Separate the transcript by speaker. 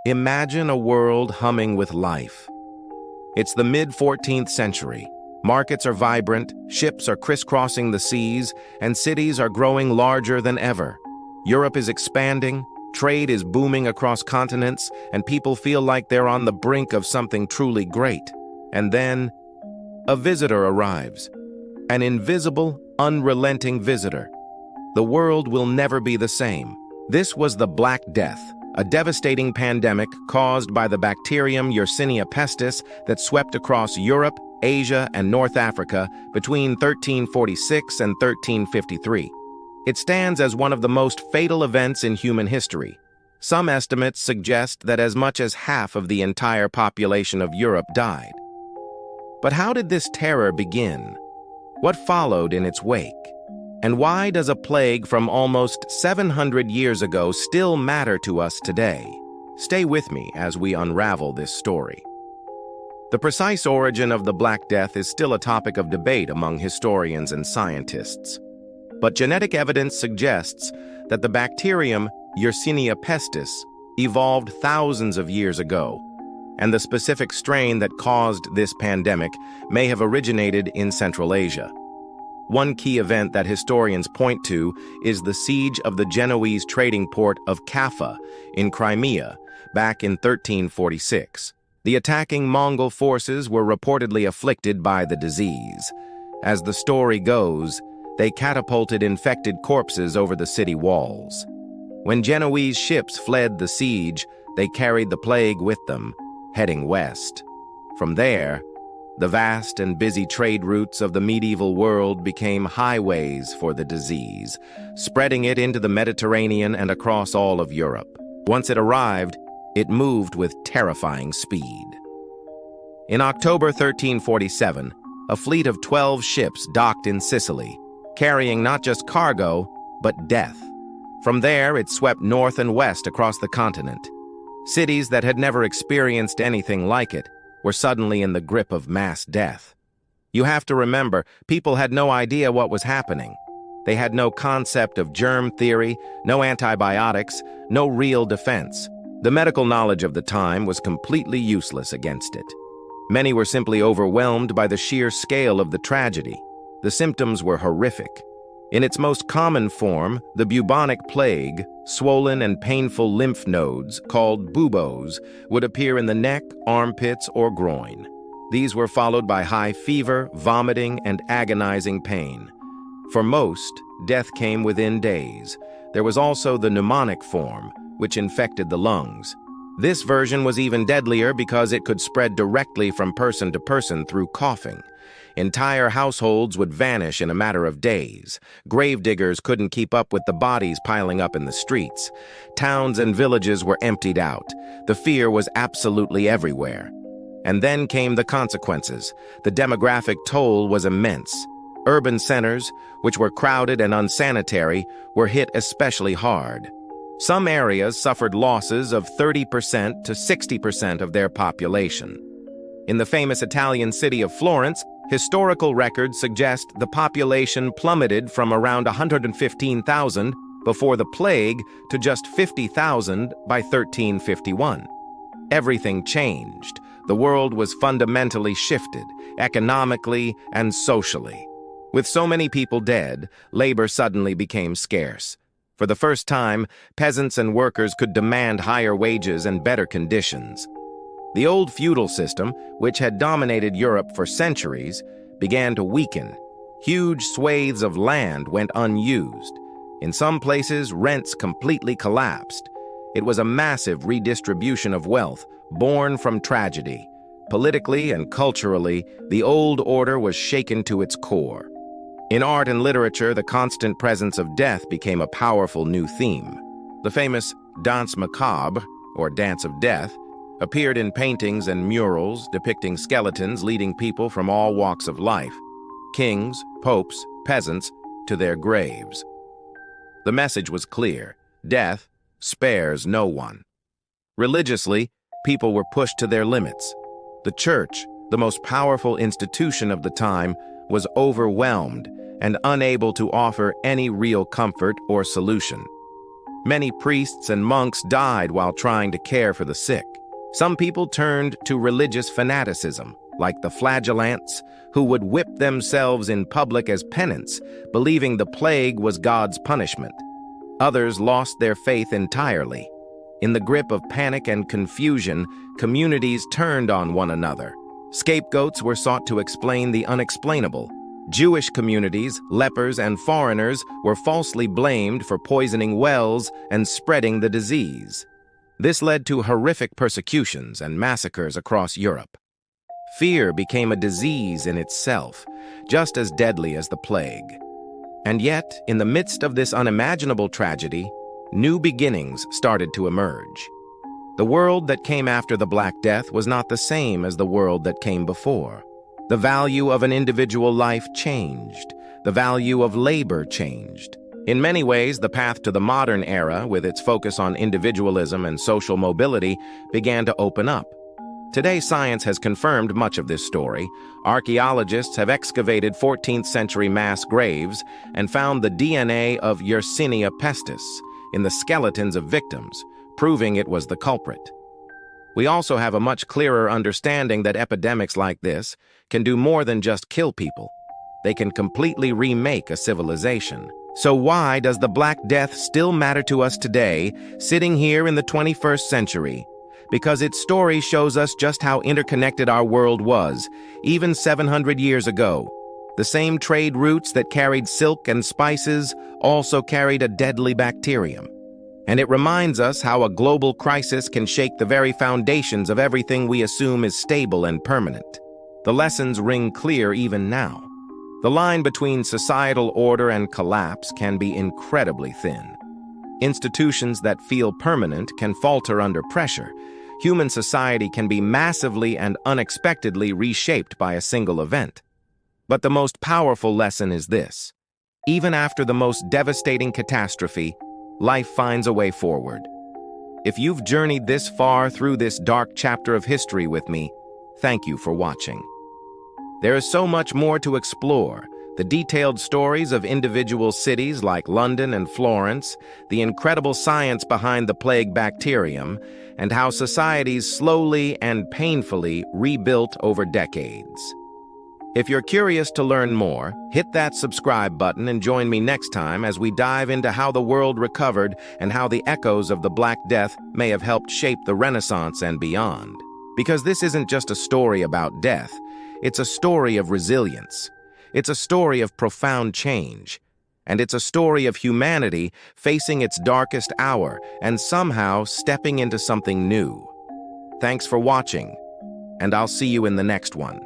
Speaker 1: Imagine a world humming with life. It's the mid-14th century. Markets are vibrant, ships are crisscrossing the seas, and cities are growing larger than ever. Europe is expanding, trade is booming across continents, and people feel like they're on the brink of something truly great. And then, a visitor arrives. An invisible, unrelenting visitor. The world will never be the same. This was the Black Death, a devastating pandemic caused by the bacterium Yersinia pestis that swept across Europe, Asia, and North Africa between 1346 and 1353. It stands as one of the most fatal events in human history. Some estimates suggest that as much as half of the entire population of Europe died. But how did this terror begin? What followed in its wake? And why does a plague from almost 700 years ago still matter to us today? Stay with me as we unravel this story. The precise origin of the Black Death is still a topic of debate among historians and scientists. But genetic evidence suggests that the bacterium Yersinia pestis evolved thousands of years ago, and the specific strain that caused this pandemic may have originated in Central Asia. One key event that historians point to is the siege of the Genoese trading port of Kaffa in Crimea back in 1346. The attacking Mongol forces were reportedly afflicted by the disease. As the story goes, they catapulted infected corpses over the city walls. When Genoese ships fled the siege, they carried the plague with them, heading west. From there, the vast and busy trade routes of the medieval world became highways for the disease, spreading it into the Mediterranean and across all of Europe. Once it arrived, it moved with terrifying speed. In October 1347, a fleet of 12 ships docked in Sicily, carrying not just cargo, but death. From there, it swept north and west across the continent. Cities that had never experienced anything like it were suddenly in the grip of mass death. You have to remember, people had no idea what was happening. They had no concept of germ theory, no antibiotics, no real defense. The medical knowledge of the time was completely useless against it. Many were simply overwhelmed by the sheer scale of the tragedy. The symptoms were horrific. In its most common form, the bubonic plague, swollen and painful lymph nodes, called buboes, would appear in the neck, armpits, or groin. These were followed by high fever, vomiting, and agonizing pain. For most, death came within days. There was also the pneumonic form, which infected the lungs. This version was even deadlier because it could spread directly from person to person through coughing. Entire households would vanish in a matter of days. Gravediggers couldn't keep up with the bodies piling up in the streets. Towns and villages were emptied out. The fear was absolutely everywhere. And then came the consequences. The demographic toll was immense. Urban centers, which were crowded and unsanitary, were hit especially hard. Some areas suffered losses of 30% to 60% of their population. In the famous Italian city of Florence, historical records suggest the population plummeted from around 115,000 before the plague to just 50,000 by 1351. Everything changed. The world was fundamentally shifted, economically and socially. With so many people dead, labor suddenly became scarce. For the first time, peasants and workers could demand higher wages and better conditions. The old feudal system, which had dominated Europe for centuries, began to weaken. Huge swathes of land went unused. In some places, rents completely collapsed. It was a massive redistribution of wealth, born from tragedy. Politically and culturally, the old order was shaken to its core. In art and literature, the constant presence of death became a powerful new theme. The famous Danse Macabre, or Dance of Death, appeared in paintings and murals depicting skeletons leading people from all walks of life, kings, popes, peasants, to their graves. The message was clear: death spares no one. Religiously, people were pushed to their limits. The church, the most powerful institution of the time, was overwhelmed and unable to offer any real comfort or solution. Many priests and monks died while trying to care for the sick. Some people turned to religious fanaticism, like the flagellants, who would whip themselves in public as penance, believing the plague was God's punishment. Others lost their faith entirely. In the grip of panic and confusion, communities turned on one another. Scapegoats were sought to explain the unexplainable. Jewish communities, lepers, and foreigners were falsely blamed for poisoning wells and spreading the disease. This led to horrific persecutions and massacres across Europe. Fear became a disease in itself, just as deadly as the plague. And yet, in the midst of this unimaginable tragedy, new beginnings started to emerge. The world that came after the Black Death was not the same as the world that came before. The value of an individual life changed. The value of labor changed. In many ways, the path to the modern era, with its focus on individualism and social mobility, began to open up. Today, science has confirmed much of this story. Archaeologists have excavated 14th-century mass graves and found the DNA of Yersinia pestis in the skeletons of victims, proving it was the culprit. We also have a much clearer understanding that epidemics like this can do more than just kill people. They can completely remake a civilization. So why does the Black Death still matter to us today, sitting here in the 21st century? Because its story shows us just how interconnected our world was, even 700 years ago. The same trade routes that carried silk and spices also carried a deadly bacterium. And it reminds us how a global crisis can shake the very foundations of everything we assume is stable and permanent. The lessons ring clear even now. The line between societal order and collapse can be incredibly thin. Institutions that feel permanent can falter under pressure. Human society can be massively and unexpectedly reshaped by a single event. But the most powerful lesson is this: even after the most devastating catastrophe, life finds a way forward. If you've journeyed this far through this dark chapter of history with me, thank you for watching. There is so much more to explore: the detailed stories of individual cities like London and Florence, the incredible science behind the plague bacterium, and how societies slowly and painfully rebuilt over decades. If you're curious to learn more, hit that subscribe button and join me next time as we dive into how the world recovered and how the echoes of the Black Death may have helped shape the Renaissance and beyond. Because this isn't just a story about death, it's a story of resilience. It's a story of profound change. And it's a story of humanity facing its darkest hour and somehow stepping into something new. Thanks for watching, and I'll see you in the next one.